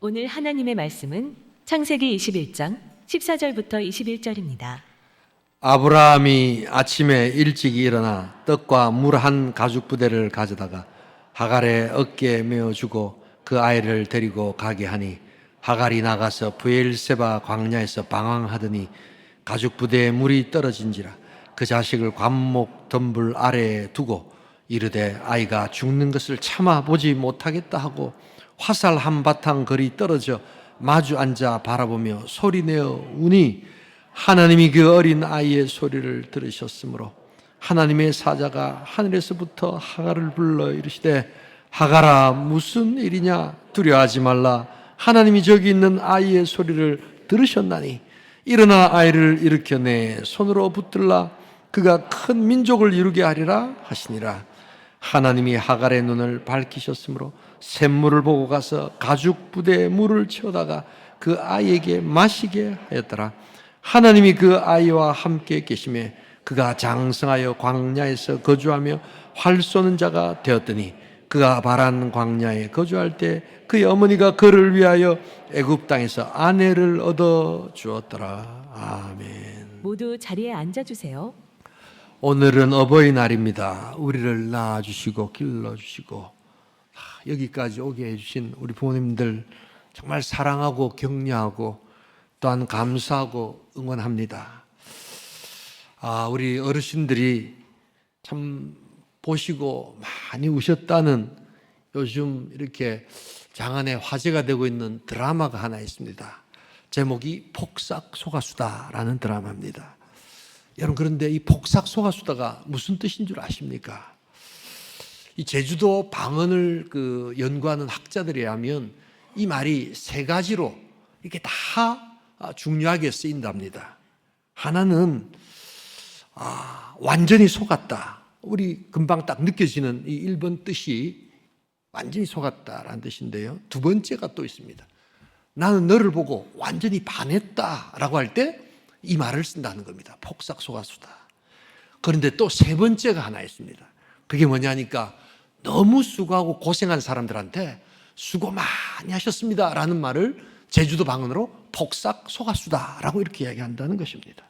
오늘 하나님의 말씀은 창세기 21장 14절부터 21절입니다. 아브라함이 아침에 일찍 일어나 떡과 물 한 가죽 부대를 가져다가 하갈의 어깨에 메어주고 그 아이를 데리고 가게 하니 하갈이 나가서 브엘세바 광야에서 방황하더니 가죽 부대에 물이 떨어진지라 그 자식을 관목 덤불 아래에 두고 이르되 아이가 죽는 것을 참아 보지 못하겠다 하고 화살 한 바탕 거리 떨어져 마주 앉아 바라보며 소리내어 우니 하나님이 그 어린 아이의 소리를 들으셨으므로 하나님의 사자가 하늘에서부터 하갈을 불러 이르시되 하갈아 무슨 일이냐 두려워하지 말라 하나님이 저기 있는 아이의 소리를 들으셨나니 일어나 아이를 일으켜 내 손으로 붙들라 그가 큰 민족을 이루게 하리라 하시니라. 하나님이 하갈의 눈을 밝히셨으므로 샘물을 보고 가서 가죽 부대에 물을 채우다가 그 아이에게 마시게 하였더라. 하나님이 그 아이와 함께 계심에 그가 장성하여 광야에서 거주하며 활 쏘는 자가 되었더니 그가 바란 광야에 거주할 때 그의 어머니가 그를 위하여 애굽 땅에서 아내를 얻어 주었더라. 아멘. 모두 자리에 앉아주세요. 오늘은 어버이날입니다. 우리를 낳아주시고 길러주시고 여기까지 오게 해주신 우리 부모님들 정말 사랑하고 격려하고 또한 감사하고 응원합니다. 우리 어르신들이 참 보시고 많이 우셨다는 요즘 이렇게 장안에 화제가 되고 있는 드라마가 하나 있습니다. 제목이 폭삭소가수다라는 드라마입니다. 여러분, 그런데 이 폭삭소가수다가 무슨 뜻인 줄 아십니까? 이 제주도 방언을 연구하는 학자들에 하면 이 말이 세 가지로 이렇게 다 중요하게 쓰인답니다. 하나는 완전히 속았다. 우리 금방 딱 느껴지는 이 1번 뜻이 완전히 속았다라는 뜻인데요. 두 번째가 또 있습니다. 나는 너를 보고 완전히 반했다라고 할 때 이 말을 쓴다는 겁니다. 폭삭소가수다. 그런데 또 세 번째가 하나 있습니다. 그게 뭐냐니까 너무 수고하고 고생한 사람들한테 수고 많이 하셨습니다 라는 말을 제주도 방언으로 폭삭소가수다라고 이렇게 이야기한다는 것입니다.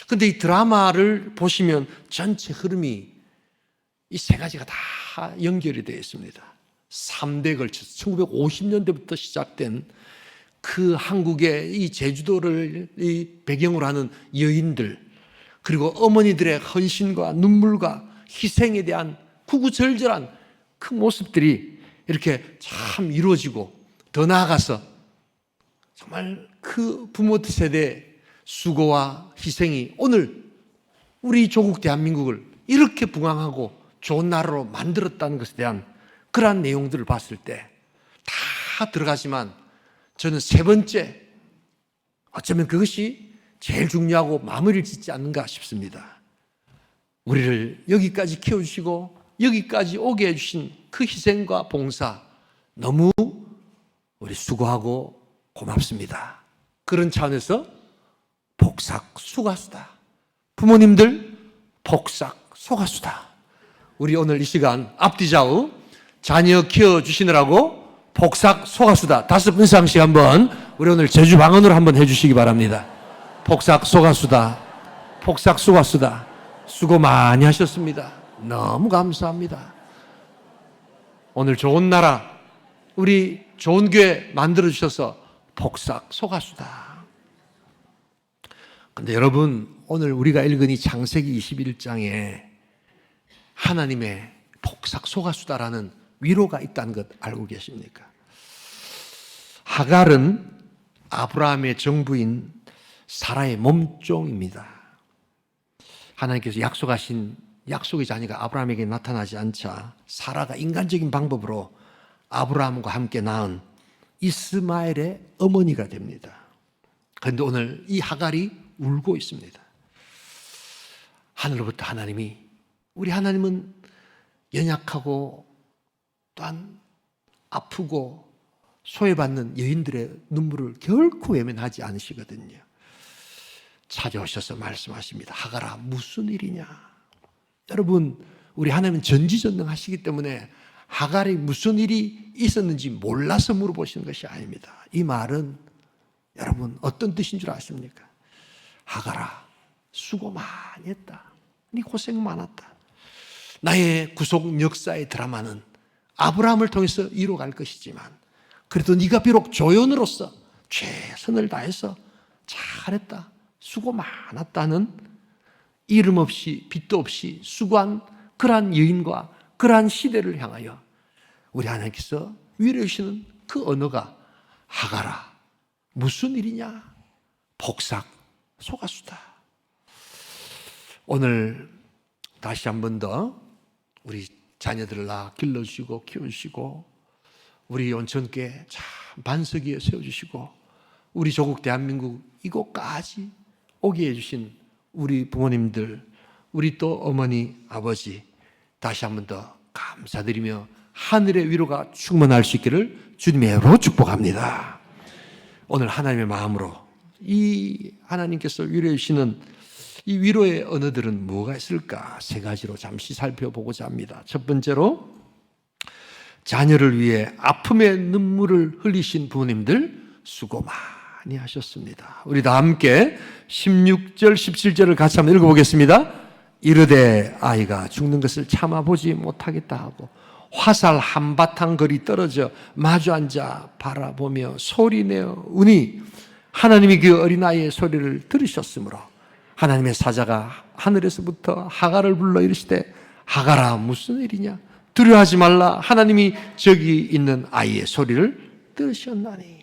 그런데 이 드라마를 보시면 전체 흐름이 이 세 가지가 다 연결이 되어 있습니다. 3대에 걸쳐서 1950년대부터 시작된 그 한국의 이 제주도를 이 배경으로 하는 여인들, 그리고 어머니들의 헌신과 눈물과 희생에 대한 구구절절한 그 모습들이 이렇게 참 이루어지고, 더 나아가서 정말 그 부모 세대의 수고와 희생이 오늘 우리 조국 대한민국을 이렇게 부강하고 좋은 나라로 만들었다는 것에 대한 그러한 내용들을 봤을 때 다 들어가지만 저는 세 번째, 어쩌면 그것이 제일 중요하고 마무리를 짓지 않는가 싶습니다. 우리를 여기까지 키워주시고 여기까지 오게 해주신 그 희생과 봉사 너무 우리 수고하고 고맙습니다. 그런 차원에서 폭삭소가수다. 부모님들 폭삭소가수다. 우리 오늘 이 시간 앞뒤 좌우 자녀 키워주시느라고 폭삭소가수다. 5분상씩 한번 우리 오늘 제주 방언으로 한번 해주시기 바랍니다. 폭삭소가수다. 폭삭소가수다. 수고 많이 하셨습니다. 너무 감사합니다. 오늘 좋은 나라, 우리 좋은 교회 만들어주셔서 폭삭소가수다. 그런데 여러분, 오늘 우리가 읽은 이 창세기 21장에 하나님의 폭삭소가수다라는 위로가 있다는 것 알고 계십니까? 하갈은 아브라함의 정부인 사라의 몸종입니다. 하나님께서 약속하신 약속의 자녀가 아브라함에게 나타나지 않자 사라가 인간적인 방법으로 아브라함과 함께 낳은 이스마엘의 어머니가 됩니다. 그런데 오늘 이 하갈이 울고 있습니다. 하늘로부터 하나님이, 우리 하나님은 연약하고 또한 아프고 소외받는 여인들의 눈물을 결코 외면하지 않으시거든요. 찾아오셔서 말씀하십니다. 하갈아 무슨 일이냐. 여러분, 우리 하나님은 전지전능하시기 때문에 하갈이 무슨 일이 있었는지 몰라서 물어보시는 것이 아닙니다. 이 말은 여러분 어떤 뜻인 줄 아십니까? 하갈아, 수고 많이 했다. 네 고생 많았다. 나의 구속 역사의 드라마는 아브라함을 통해서 이루어갈 것이지만 그래도 네가 비록 조연으로서 최선을 다해서 잘했다. 수고 많았다는 이름 없이 빛도 없이 수고한 그러한 여인과 그러한 시대를 향하여 우리 하나님께서 위로해 주시는 그 언어가 하갈아, 무슨 일이냐? 복삭 소가수다. 오늘 다시 한 번 더 우리 자녀들을 길러주시고 키워주시고 우리 온천교회 참 반석 위에 세워주시고 우리 조국 대한민국 이곳까지 오게 해주신 우리 부모님들, 우리 또 어머니, 아버지 다시 한 번 더 감사드리며 하늘의 위로가 충만할 수 있기를 주님의 이름으로 축복합니다. 오늘 하나님의 마음으로 이 하나님께서 위로해 주시는 이 위로의 언어들은 뭐가 있을까? 세 가지로 잠시 살펴보고자 합니다. 첫 번째로 자녀를 위해 아픔의 눈물을 흘리신 부모님들 수고 많이 하셨습니다. 우리 다 함께 16절 17절을 같이 한번 읽어보겠습니다. 이르되 아이가 죽는 것을 참아보지 못하겠다 하고 화살 한바탕 거리 떨어져 마주 앉아 바라보며 소리내어 우니 하나님이 그 어린아이의 소리를 들으셨으므로 하나님의 사자가 하늘에서부터 하갈을 불러 이르시되 하갈아 무슨 일이냐 두려워하지 말라 하나님이 저기 있는 아이의 소리를 들으셨나니.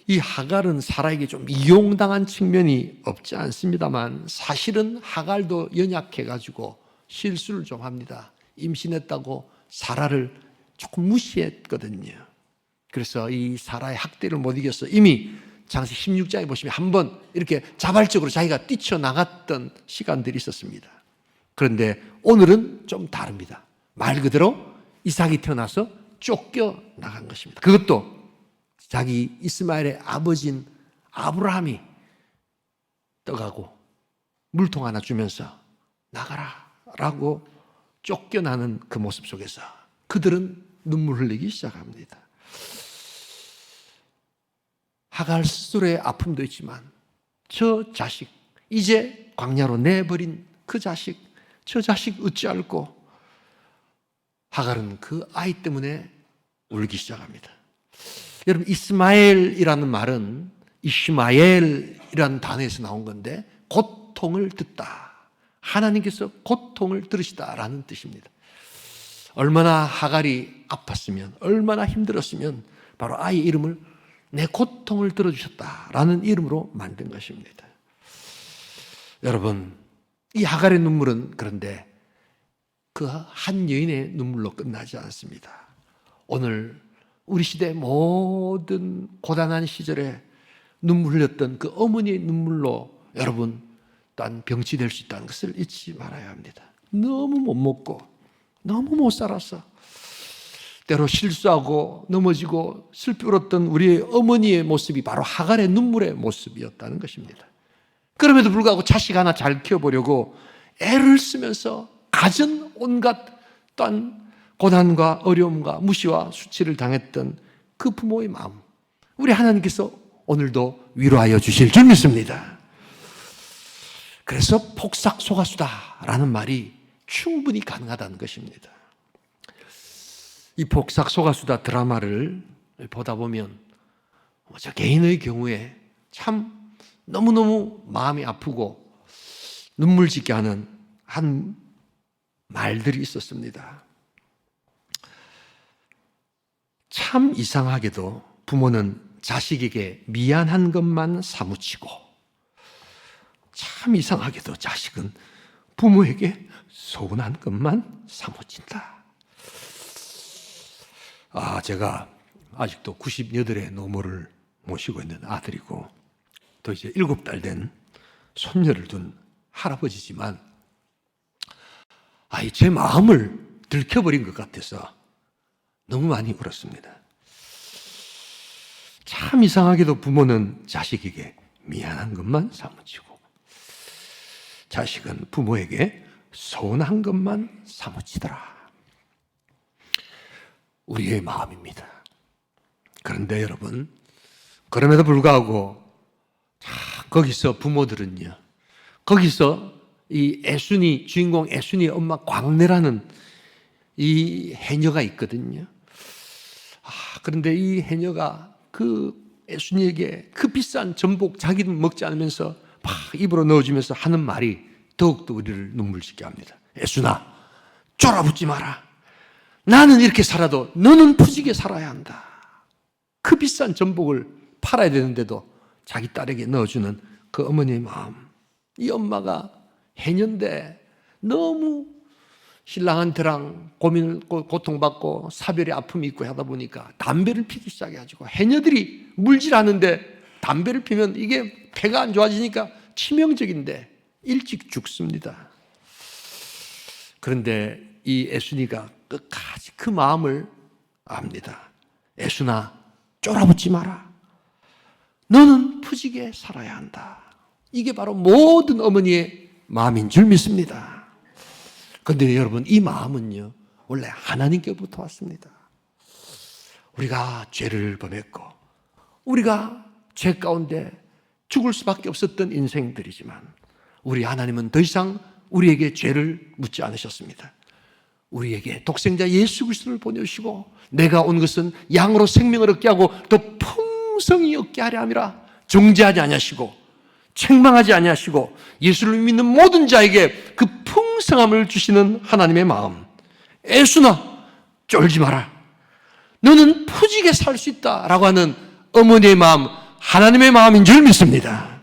이 하갈은 사라에게 좀 이용당한 측면이 없지 않습니다만 사실은 하갈도 연약해가지고 실수를 좀 합니다. 임신했다고 사라를 조금 무시했거든요. 그래서 이 사라의 학대를 못 이겨서 이미 장세기 16장에 보시면 한번 이렇게 자발적으로 자기가 뛰쳐나갔던 시간들이 있었습니다. 그런데 오늘은 좀 다릅니다. 말 그대로 이삭이 태어나서 쫓겨나간 것입니다. 그것도 자기 이스마엘의 아버지인 아브라함이 떠가고 물통 하나 주면서 나가라 라고 쫓겨나는 그 모습 속에서 그들은 눈물 흘리기 시작합니다. 하갈 스스로의 아픔도 있지만 저 자식, 이제 광야로 내버린 그 자식, 저 자식 어찌할꼬 하갈은 그 아이 때문에 울기 시작합니다. 여러분 이스마엘이라는 말은 이시마엘이라는 단어에서 나온 건데 고통을 듣다. 하나님께서 고통을 들으시다라는 뜻입니다. 얼마나 하갈이 아팠으면 얼마나 힘들었으면 바로 아이 이름을 내 고통을 들어주셨다라는 이름으로 만든 것입니다. 여러분 이 하갈의 눈물은 그런데 그 한 여인의 눈물로 끝나지 않습니다. 오늘 우리 시대 모든 고단한 시절에 눈물 흘렸던 그 어머니의 눈물로 여러분 또한 병치될 수 있다는 것을 잊지 말아야 합니다. 너무 못 먹고 너무 못 살아서 때로 실수하고 넘어지고 슬피 울었던 우리의 어머니의 모습이 바로 하갈의 눈물의 모습이었다는 것입니다. 그럼에도 불구하고 자식 하나 잘 키워보려고 애를 쓰면서 갖은 온갖 또한 고난과 어려움과 무시와 수치를 당했던 그 부모의 마음, 우리 하나님께서 오늘도 위로하여 주실 줄 믿습니다. 그래서 폭삭 소가수다라는 말이 충분히 가능하다는 것입니다. 이 폭삭 소가수다 드라마를 보다 보면 저 개인의 경우에 참 너무너무 마음이 아프고 눈물 짓게 하는 한 말들이 있었습니다. 참 이상하게도 부모는 자식에게 미안한 것만 사무치고 참 이상하게도 자식은 부모에게 서운한 것만 사무친다. 제가 아직도 98의 노모를 모시고 있는 아들이고 또 이제 7달 된 손녀를 둔 할아버지지만 제 마음을 들켜버린 것 같아서 너무 많이 울었습니다. 참 이상하게도 부모는 자식에게 미안한 것만 사무치고 자식은 부모에게 서운한 것만 사무치더라. 우리의 마음입니다. 그런데 여러분, 그럼에도 불구하고 거기서 부모들은요, 거기서 이 애순이, 주인공 애순이의 엄마 광래라는 이 해녀가 있거든요. 그런데 이 해녀가 그 애순이에게 그 비싼 전복 자기는 먹지 않으면서 막 입으로 넣어주면서 하는 말이 더욱더 우리를 눈물짓게 합니다. 애순아, 쫄아붙지 마라. 나는 이렇게 살아도 너는 푸지게 살아야 한다. 그 비싼 전복을 팔아야 되는데도 자기 딸에게 넣어주는 그 어머니의 마음. 이 엄마가 해녀인데 너무 신랑한테랑 고통받고 사별의 아픔이 있고 하다 보니까 담배를 피기 시작해가지고, 해녀들이 물질하는데 담배를 피면 이게 폐가 안 좋아지니까 치명적인데 일찍 죽습니다. 그런데 이 애순이가 끝까지 그 마음을 압니다. 애순아, 쫄아붙지 마라. 너는 푸지게 살아야 한다. 이게 바로 모든 어머니의 마음인 줄 믿습니다. 그런데 여러분, 이 마음은요, 원래 하나님께부터 왔습니다. 우리가 죄를 범했고 우리가 죄 가운데 죽을 수밖에 없었던 인생들이지만 우리 하나님은 더 이상 우리에게 죄를 묻지 않으셨습니다. 우리에게 독생자 예수 그리스도를 보내주시고, 내가 온 것은 양으로 생명을 얻게 하고 더 풍성히 얻게 하려 함이라 정죄하지 아니하시고 책망하지 아니하시고 예수를 믿는 모든 자에게 그 풍성함을 주시는 하나님의 마음. 애순아, 쫄지 마라. 너는 푸지게 살 수 있다라고 하는 어머니의 마음, 하나님의 마음인 줄 믿습니다.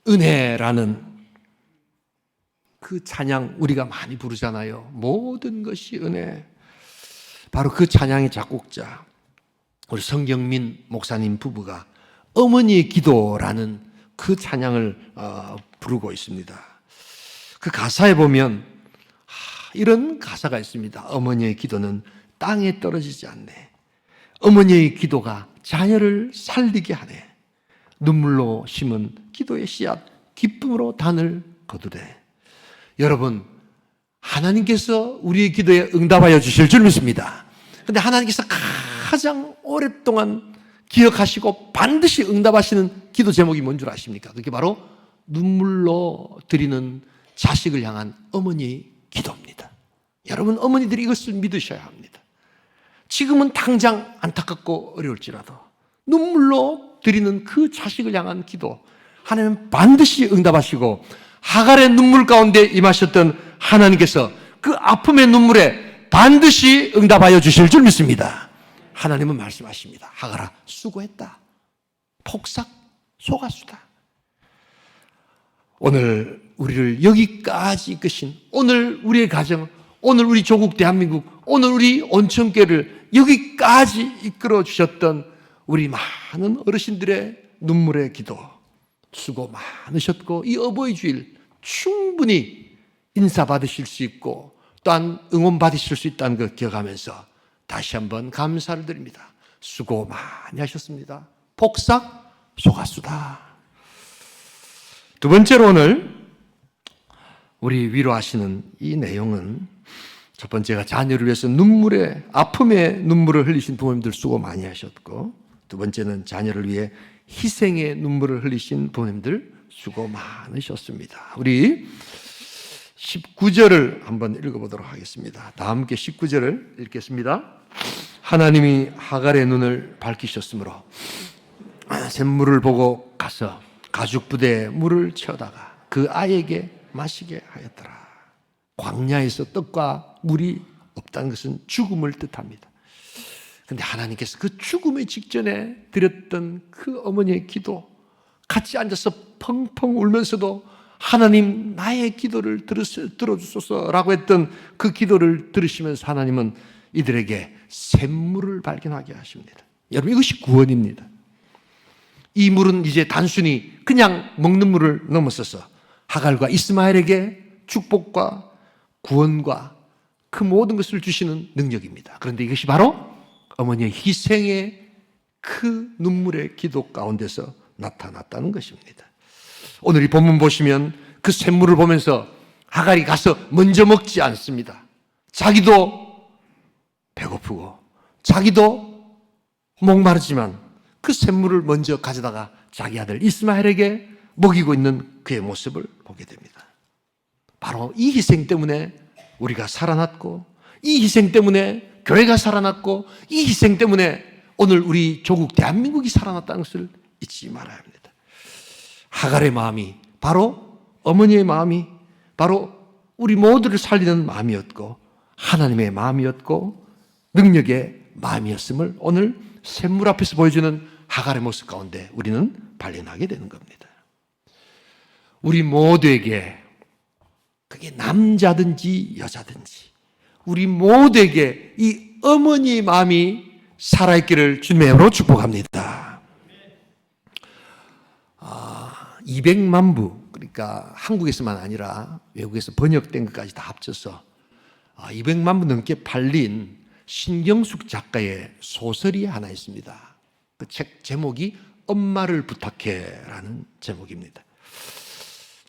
은혜라는 그 찬양 우리가 많이 부르잖아요. 모든 것이 은혜. 바로 그 찬양의 작곡자 우리 성경민 목사님 부부가 어머니의 기도라는 그 찬양을 부르고 있습니다. 그 가사에 보면 이런 가사가 있습니다. 어머니의 기도는 땅에 떨어지지 않네. 어머니의 기도가 자녀를 살리게 하네. 눈물로 심은 기도의 씨앗, 기쁨으로 단을 거두래. 여러분, 하나님께서 우리의 기도에 응답하여 주실 줄 믿습니다. 그런데 하나님께서 가장 오랫동안 기억하시고 반드시 응답하시는 기도 제목이 뭔 줄 아십니까? 그게 바로 눈물로 드리는 자식을 향한 어머니의 기도입니다. 여러분, 어머니들이 이것을 믿으셔야 합니다. 지금은 당장 안타깝고 어려울지라도 눈물로 드리는 그 자식을 향한 기도, 하나님은 반드시 응답하시고, 하갈의 눈물 가운데 임하셨던 하나님께서 그 아픔의 눈물에 반드시 응답하여 주실 줄 믿습니다. 하나님은 말씀하십니다. 하갈아, 수고했다. 폭삭 속았수다. 오늘 우리를 여기까지 이끄신, 오늘 우리의 가정, 오늘 우리 조국 대한민국, 오늘 우리 온천교회를 여기까지 이끌어 주셨던 우리 많은 어르신들의 눈물의 기도, 수고 많으셨고, 이 어버이 주일 충분히 인사받으실 수 있고 또한 응원받으실 수 있다는 걸 기억하면서 다시 한번 감사를 드립니다. 수고 많이 하셨습니다. 폭삭 속았수다. 두 번째로 오늘 우리 위로하시는 이 내용은, 첫 번째가 자녀를 위해서 눈물의, 아픔의 눈물을 흘리신 부모님들 수고 많이 하셨고, 두 번째는 자녀를 위해 희생의 눈물을 흘리신 부모님들 수고 많으셨습니다. 우리 19절을 한번 읽어보도록 하겠습니다. 다 함께 19절을 읽겠습니다. 하나님이 하갈의 눈을 밝히셨으므로 샘물을 보고 가서 가죽 부대에 물을 채우다가 그 아이에게 마시게 하였더라. 광야에서 떡과 물이 없다는 것은 죽음을 뜻합니다. 그런데 하나님께서 그 죽음의 직전에 드렸던 그 어머니의 기도, 같이 앉아서 펑펑 울면서도 하나님 나의 기도를 들어주소서라고 했던 그 기도를 들으시면서 하나님은 이들에게 샘물을 발견하게 하십니다. 여러분, 이것이 구원입니다. 이 물은 이제 단순히 그냥 먹는 물을 넘어서서 하갈과 이스마엘에게 축복과 구원과 그 모든 것을 주시는 능력입니다. 그런데 이것이 바로 어머니의 희생의 그 눈물의 기도 가운데서 나타났다는 것입니다. 오늘 이 본문 보시면 그 샘물을 보면서 하갈이 가서 먼저 먹지 않습니다. 자기도 배고프고 자기도 목마르지만 그 샘물을 먼저 가져다가 자기 아들 이스마엘에게 먹이고 있는 그의 모습을 보게 됩니다. 바로 이 희생 때문에 우리가 살아났고, 이 희생 때문에 교회가 살아났고, 이 희생 때문에 오늘 우리 조국 대한민국이 살아났다는 것을 잊지 말아야 합니다. 하갈의 마음이 바로 어머니의 마음이 바로 우리 모두를 살리는 마음이었고, 하나님의 마음이었고, 능력의 마음이었음을 오늘 샘물 앞에서 보여주는 하갈의 모습 가운데 우리는 발견하게 되는 겁니다. 우리 모두에게, 그게 남자든지 여자든지 우리 모두에게 이 어머니의 마음이 살아있기를 주님의 이름으로 축복합니다. 200만 부, 그러니까 한국에서만 아니라 외국에서 번역된 것까지 다 합쳐서 200만 부 넘게 팔린 신경숙 작가의 소설이 하나 있습니다. 그 책 제목이 엄마를 부탁해라는 제목입니다.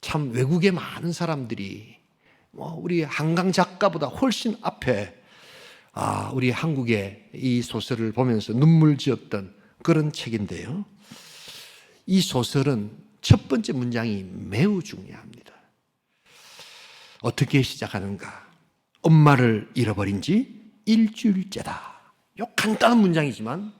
참 외국의 많은 사람들이 우리 한강 작가보다 훨씬 앞에 우리 한국의 이 소설을 보면서 눈물 지었던 그런 책인데요. 이 소설은 첫 번째 문장이 매우 중요합니다. 어떻게 시작하는가? 엄마를 잃어버린 지 일주일째다. 요 간단한 문장이지만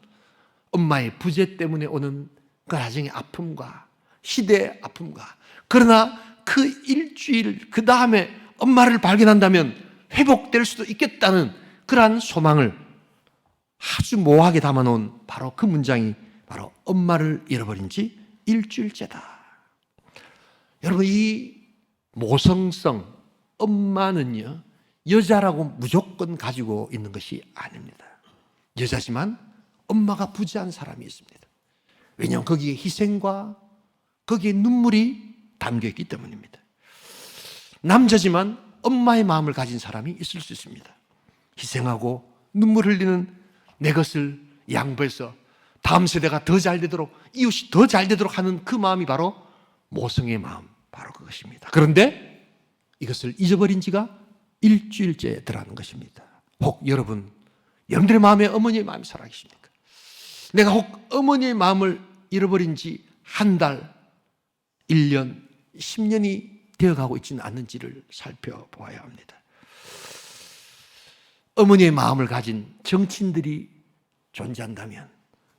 엄마의 부재 때문에 오는 그 가정의 아픔과 시대의 아픔과, 그러나 그 일주일 그 다음에 엄마를 발견한다면 회복될 수도 있겠다는 그러한 소망을 아주 모호하게 담아놓은 바로 그 문장이 바로 엄마를 잃어버린 지 일주일째다. 여러분, 이 모성성 엄마는요, 여자라고 무조건 가지고 있는 것이 아닙니다. 여자지만 엄마가 부재한 사람이 있습니다. 왜냐하면 거기에 희생과 거기에 눈물이 담겨있기 때문입니다. 남자지만 엄마의 마음을 가진 사람이 있을 수 있습니다. 희생하고 눈물 흘리는 내 것을 양보해서 다음 세대가 더 잘 되도록, 이웃이 더 잘 되도록 하는 그 마음이 바로 모성의 마음, 바로 그것입니다. 그런데 이것을 잊어버린 지가 일주일째더라는 것입니다. 혹 여러분들의 마음에 어머니의 마음이 살아계십니까? 내가 혹 어머니의 마음을 잃어버린 지 한 달, 1년, 10년이 되어가고 있지는 않는지를 살펴보아야 합니다. 어머니의 마음을 가진 정치인들이 존재한다면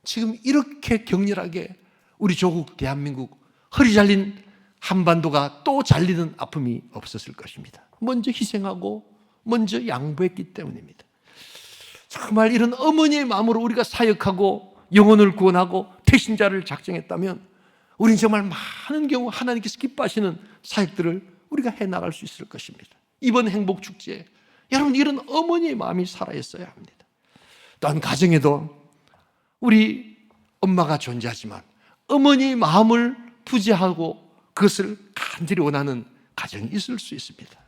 지금 이렇게 격렬하게 우리 조국 대한민국 허리 잘린 한반도가 또 잘리는 아픔이 없었을 것입니다. 먼저 희생하고 먼저 양보했기 때문입니다. 정말 이런 어머니의 마음으로 우리가 사역하고 영혼을 구원하고 태신자를 작정했다면 우리는 정말 많은 경우 하나님께서 기뻐하시는 사역들을 우리가 해나갈 수 있을 것입니다. 이번 행복축제, 여러분, 이런 어머니의 마음이 살아있어야 합니다. 또한 가정에도 우리 엄마가 존재하지만 어머니의 마음을 부재하고 그것을 간절히 원하는 가정이 있을 수 있습니다.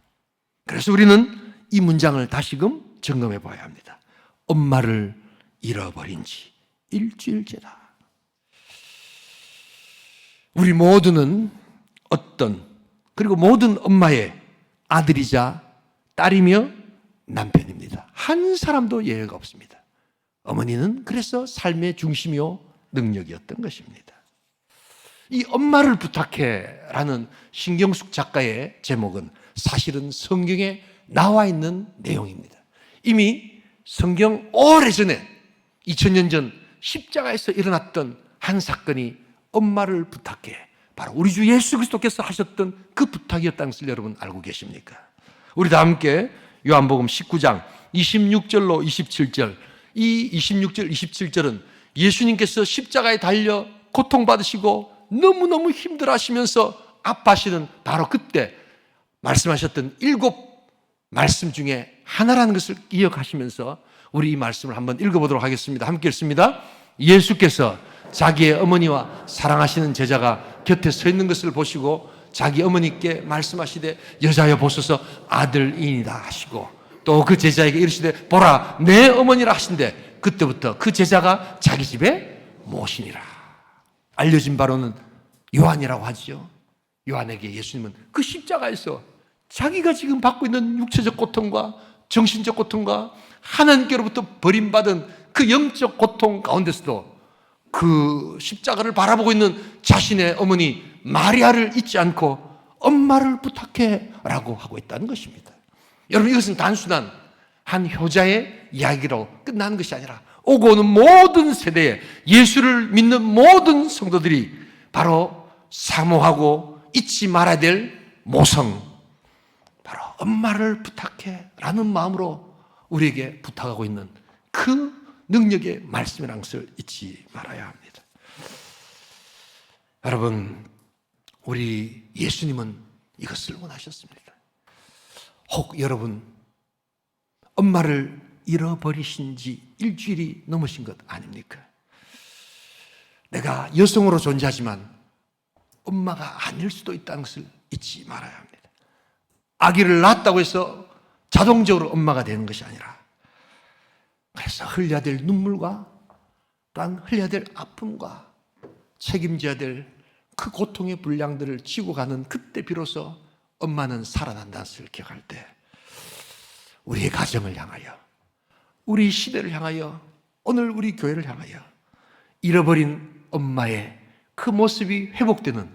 그래서 우리는 이 문장을 다시금 점검해 봐야 합니다. 엄마를 잃어버린 지 일주일째다. 우리 모두는 그리고 모든 엄마의 아들이자 딸이며 남편입니다. 한 사람도 예외가 없습니다. 어머니는 그래서 삶의 중심이요 능력이었던 것입니다. 이 엄마를 부탁해라는 신경숙 작가의 제목은 사실은 성경에 나와 있는 내용입니다. 이미 성경 오래전에 2000년 전 십자가에서 일어났던 한 사건이 엄마를 부탁해, 바로 우리 주 예수 그리스도께서 하셨던 그 부탁이었다는 것을 여러분 알고 계십니까? 우리 다 함께 요한복음 19장 26절로 27절, 이 26절, 27절은 예수님께서 십자가에 달려 고통받으시고 너무너무 힘들어하시면서 아파하시는 바로 그때 말씀하셨던 7 말씀 중에 하나라는 것을 기억하시면서 우리 이 말씀을 한번 읽어보도록 하겠습니다. 함께 읽습니다. 예수께서 자기의 어머니와 사랑하시는 제자가 곁에 서 있는 것을 보시고 자기 어머니께 말씀하시되 여자여 보소서 아들이니이다 하시고, 또 그 제자에게 이르시되 보라 내 어머니라 하신대 그때부터 그 제자가 자기 집에 모시니라. 알려진 바로는 요한이라고 하죠. 요한에게 예수님은 그 십자가에서 자기가 지금 받고 있는 육체적 고통과 정신적 고통과 하나님께로부터 버림받은 그 영적 고통 가운데서도 그 십자가를 바라보고 있는 자신의 어머니 마리아를 잊지 않고 엄마를 부탁해 라고 하고 있다는 것입니다. 여러분, 이것은 단순한 한 효자의 이야기로 끝나는 것이 아니라 오고 오는 모든 세대에 예수를 믿는 모든 성도들이 바로 사모하고 잊지 말아야 될 모성, 바로 엄마를 부탁해 라는 마음으로 우리에게 부탁하고 있는 그 능력의 말씀이라는 것을 잊지 말아야 합니다. 여러분, 우리 예수님은 이것을 원하셨습니다. 혹 여러분, 엄마를 잃어버리신 지 일주일이 넘으신 것 아닙니까? 내가 여성으로 존재하지만 엄마가 아닐 수도 있다는 것을 잊지 말아야 합니다. 아기를 낳았다고 해서 자동적으로 엄마가 되는 것이 아니라, 그래서 흘려야 될 눈물과 또한 흘려야 될 아픔과 책임져야 될 그 고통의 분량들을 지고 가는 그때 비로소 엄마는 살아난다는 것을 기억할 때 우리의 가정을 향하여, 우리 시대를 향하여, 오늘 우리 교회를 향하여 잃어버린 엄마의 그 모습이 회복되는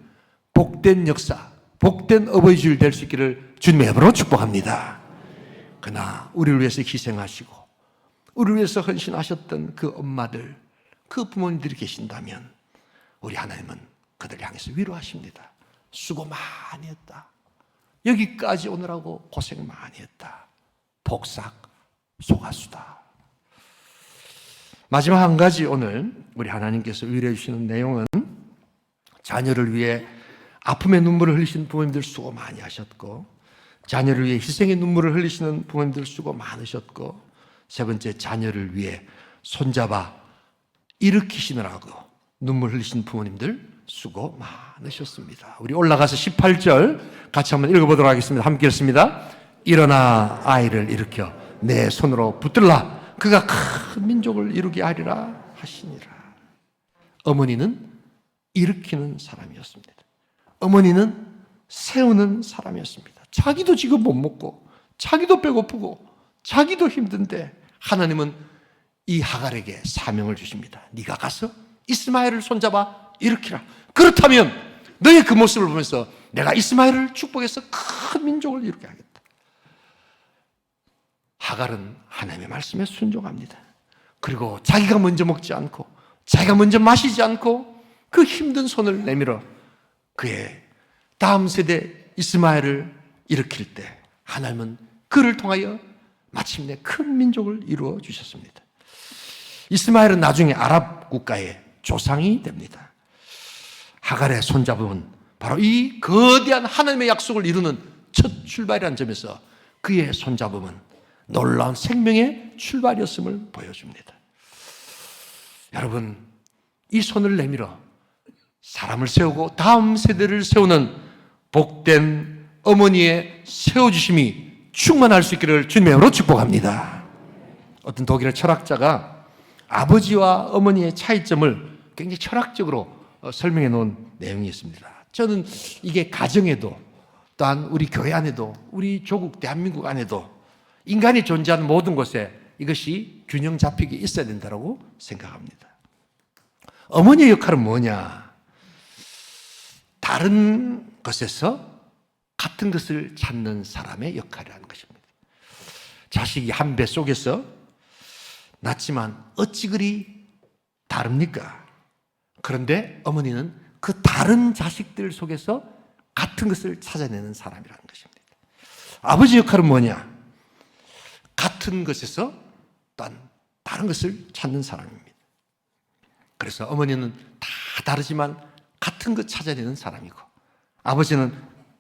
복된 역사, 복된 어버이 주일 될 수 있기를 주님의 이름으로 축복합니다. 그러나 우리를 위해서 희생하시고 우리를 위해서 헌신하셨던 그 엄마들, 그 부모님들이 계신다면 우리 하나님은 그들 향해서 위로하십니다. 수고 많이 했다. 여기까지 오느라고 고생 많이 했다. 복삭 소가수다. 마지막 한 가지, 오늘 우리 하나님께서 위로해 주시는 내용은 자녀를 위해 아픔의 눈물을 흘리시는 부모님들 수고 많이 하셨고, 자녀를 위해 희생의 눈물을 흘리시는 부모님들 수고 많으셨고, 세 번째, 자녀를 위해 손잡아 일으키시느라고 눈물 흘리신 부모님들 수고 많으셨습니다. 우리 올라가서 18절 같이 한번 읽어보도록 하겠습니다. 함께 읽습니다. 일어나 아이를 일으켜 내 손으로 붙들라. 그가 큰 민족을 이루게 하리라 하시니라. 어머니는 일으키는 사람이었습니다. 어머니는 세우는 사람이었습니다. 자기도 지금 못 먹고, 자기도 배고프고, 자기도 힘든데 하나님은 이 하갈에게 사명을 주십니다. 네가 가서 이스마엘을 손잡아 일으키라. 그렇다면 너의 그 모습을 보면서 내가 이스마엘을 축복해서 큰 민족을 이루게 하겠다. 하갈은 하나님의 말씀에 순종합니다. 그리고 자기가 먼저 먹지 않고, 자기가 먼저 마시지 않고 그 힘든 손을 내밀어 그의 다음 세대 이스마엘을 일으킬 때 하나님은 그를 통하여 마침내 큰 민족을 이루어 주셨습니다. 이스마엘은 나중에 아랍 국가의 조상이 됩니다. 하갈의 손잡음은 바로 이 거대한 하나님의 약속을 이루는 첫 출발이라는 점에서 그의 손잡음은 놀라운 생명의 출발이었음을 보여줍니다. 여러분, 이 손을 내밀어 사람을 세우고 다음 세대를 세우는 복된 어머니의 세워주심이 충만할 수 있기를 주님의 이름으로 축복합니다. 어떤 독일의 철학자가 아버지와 어머니의 차이점을 굉장히 철학적으로 설명해 놓은 내용이 있습니다. 저는 이게 가정에도, 또한 우리 교회 안에도, 우리 조국 대한민국 안에도 인간이 존재하는 모든 곳에 이것이 균형 잡히게 있어야 된다고 생각합니다. 어머니의 역할은 뭐냐? 다른 것에서 같은 것을 찾는 사람의 역할이라는 것입니다. 자식이 한 배 속에서 낳지만 어찌 그리 다릅니까? 그런데 어머니는 그 다른 자식들 속에서 같은 것을 찾아내는 사람이라는 것입니다. 아버지 역할은 뭐냐? 같은 것에서 또한 다른 것을 찾는 사람입니다. 그래서 어머니는 다 다르지만 같은 것 찾아내는 사람이고, 아버지는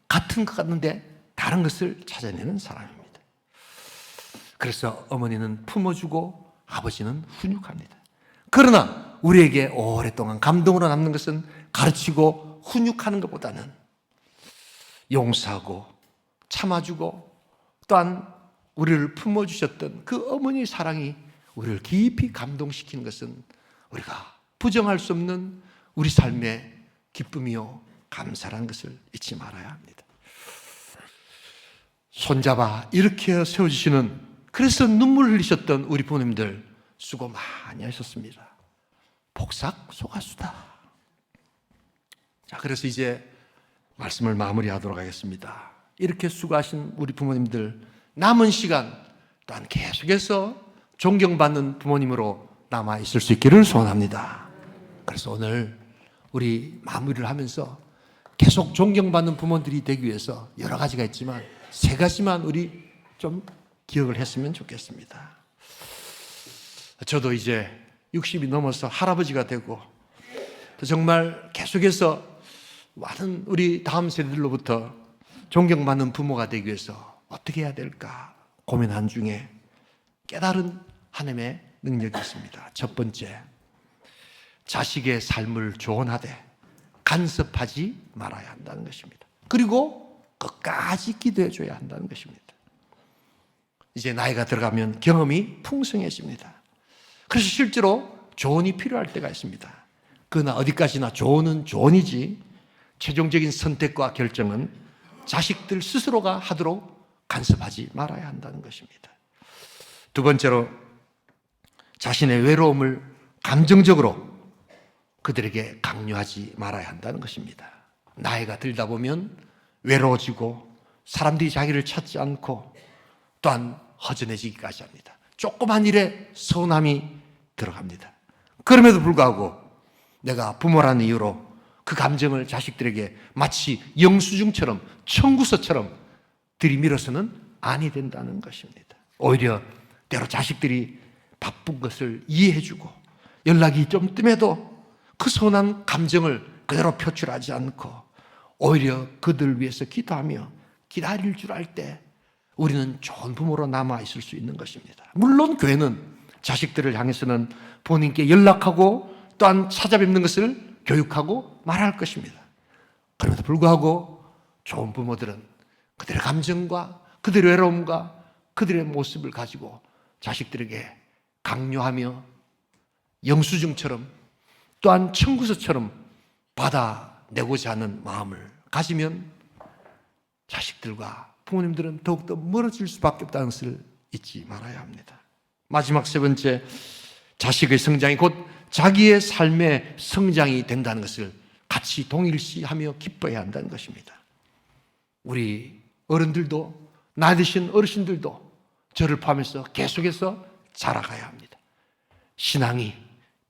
같은 것 같는데 다른 것을 찾아내는 사람입니다. 그래서 어머니는 품어주고 아버지는 훈육합니다. 그러나 우리에게 오랫동안 감동으로 남는 것은 가르치고 훈육하는 것보다는 용서하고 참아주고 또한 우리를 품어주셨던 그 어머니의 사랑이 우리를 깊이 감동시키는 것은 우리가 부정할 수 없는 우리 삶의 기쁨이요 감사라는 것을 잊지 말아야 합니다. 손잡아 일으켜 세워주시는 그래서 눈물 흘리셨던 우리 부모님들 수고 많이 하셨습니다. 복삭 소가수다. 자, 그래서 이제 말씀을 마무리하도록 하겠습니다. 이렇게 수고하신 우리 부모님들 남은 시간 또한 계속해서 존경받는 부모님으로 남아 있을 수 있기를 소원합니다. 그래서 오늘 우리 마무리를 하면서 계속 존경받는 부모들이 되기 위해서 여러 가지가 있지만 세 가지만 우리 좀 기억을 했으면 좋겠습니다. 저도 이제 60이 넘어서 할아버지가 되고 정말 계속해서 많은 우리 다음 세대들로부터 존경받는 부모가 되기 위해서 어떻게 해야 될까 고민한 중에 깨달은 하나님의 능력이 있습니다. 첫 번째, 자식의 삶을 조언하되 간섭하지 말아야 한다는 것입니다. 그리고 끝까지 기도해 줘야 한다는 것입니다. 이제 나이가 들어가면 경험이 풍성해집니다. 그래서 실제로 조언이 필요할 때가 있습니다. 그러나 어디까지나 조언은 조언이지 최종적인 선택과 결정은 자식들 스스로가 하도록 간섭하지 말아야 한다는 것입니다. 두 번째로 자신의 외로움을 감정적으로 그들에게 강요하지 말아야 한다는 것입니다. 나이가 들다 보면 외로워지고 사람들이 자기를 찾지 않고 또한 허전해지기까지 합니다. 조그만 일에 서운함이 들어갑니다. 그럼에도 불구하고 내가 부모라는 이유로 그 감정을 자식들에게 마치 영수증처럼 청구서처럼 들이밀어서는 아니 된다는 것입니다. 오히려 때로 자식들이 바쁜 것을 이해해주고 연락이 좀 뜸해도 그 서운한 감정을 그대로 표출하지 않고 오히려 그들 위해서 기도하며 기다릴 줄 알 때 우리는 좋은 부모로 남아 있을 수 있는 것입니다. 물론 교회는 자식들을 향해서는 본인께 연락하고 또한 찾아뵙는 것을 교육하고 말할 것입니다. 그럼에도 불구하고 좋은 부모들은 그들의 감정과 그들의 외로움과 그들의 모습을 가지고 자식들에게 강요하며 영수증처럼 또한 청구서처럼 받아내고자 하는 마음을 가지면 자식들과 부모님들은 더욱더 멀어질 수밖에 없다는 것을 잊지 말아야 합니다. 마지막 세 번째, 자식의 성장이 곧 자기의 삶의 성장이 된다는 것을 같이 동일시하며 기뻐해야 한다는 것입니다. 우리 어른들도 나이 드신 어르신들도 저를 포함해서 계속해서 자라가야 합니다. 신앙이,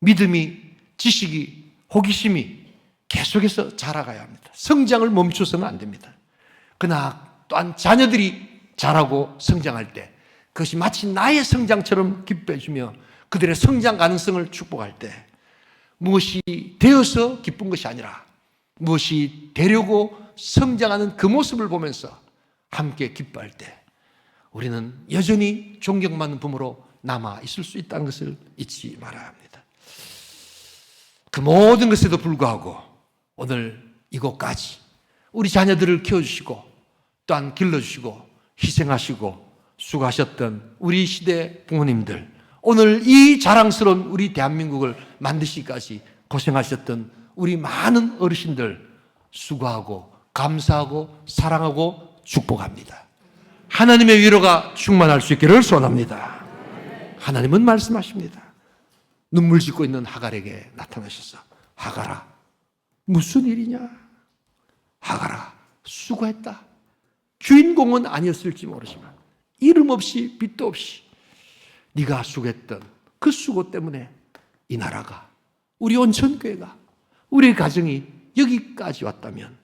믿음이, 지식이, 호기심이 계속해서 자라가야 합니다. 성장을 멈춰서는 안 됩니다. 그러나 또한 자녀들이 자라고 성장할 때 그것이 마치 나의 성장처럼 기뻐해주며 그들의 성장 가능성을 축복할 때 무엇이 되어서 기쁜 것이 아니라 무엇이 되려고 성장하는 그 모습을 보면서 함께 기뻐할 때 우리는 여전히 존경받는 부모로 남아 있을 수 있다는 것을 잊지 말아야 합니다. 그 모든 것에도 불구하고 오늘 이곳까지 우리 자녀들을 키워주시고 또한 길러주시고 희생하시고 수고하셨던 우리 시대 부모님들, 오늘 이 자랑스러운 우리 대한민국을 만드시기까지 고생하셨던 우리 많은 어르신들 수고하고 감사하고 사랑하고 축복합니다. 하나님의 위로가 충만할 수 있기를 소원합니다. 하나님은 말씀하십니다. 눈물 짓고 있는 하갈에게 나타나셔서 하갈아, 무슨 일이냐? 하갈아, 수고했다. 주인공은 아니었을지 모르지만 이름 없이 빚도 없이 네가 수고했던 그 수고 때문에 이 나라가, 우리 온천교회가, 우리 가정이 여기까지 왔다면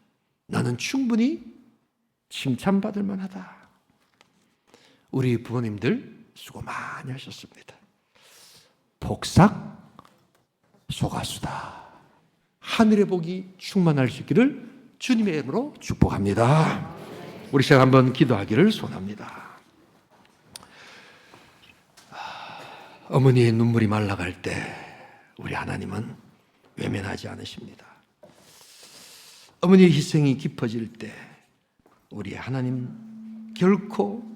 나는 충분히 칭찬받을 만하다. 우리 부모님들 수고 많이 하셨습니다. 복삭 소가수다. 하늘의 복이 충만할 수 있기를 주님의 이름으로 축복합니다. 우리 시작 한번 기도하기를 소원합니다. 어머니의 눈물이 말라갈 때 우리 하나님은 외면하지 않으십니다. 어머니의 희생이 깊어질 때 우리 하나님 결코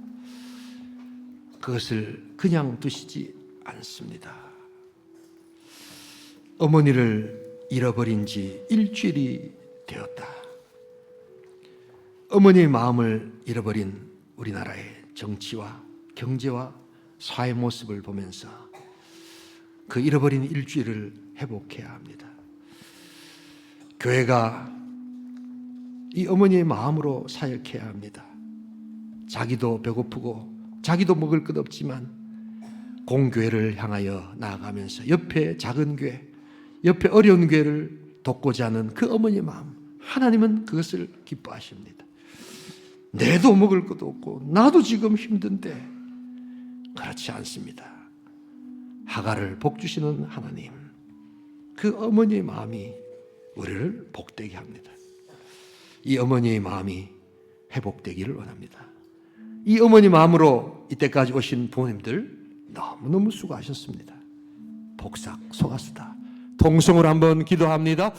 그것을 그냥 두시지 않습니다. 어머니를 잃어버린 지 일주일이 되었다. 어머니의 마음을 잃어버린 우리나라의 정치와 경제와 사회 모습을 보면서 그 잃어버린 일주일을 회복해야 합니다. 교회가 이 어머니의 마음으로 사역해야 합니다. 자기도 배고프고 자기도 먹을 것 없지만 공교회를 향하여 나아가면서 옆에 작은 교회, 옆에 어려운 교회를 돕고자 하는 그 어머니의 마음, 하나님은 그것을 기뻐하십니다. 내도 먹을 것도 없고 나도 지금 힘든데 그렇지 않습니다. 하갈을 복주시는 하나님, 그 어머니의 마음이 우리를 복되게 합니다. 이 어머니의 마음이 회복되기를 원합니다. 이 어머니 마음으로 이때까지 오신 부모님들 너무너무 수고하셨습니다. 복삭 속았수다. 통성으로 한번 기도합니다.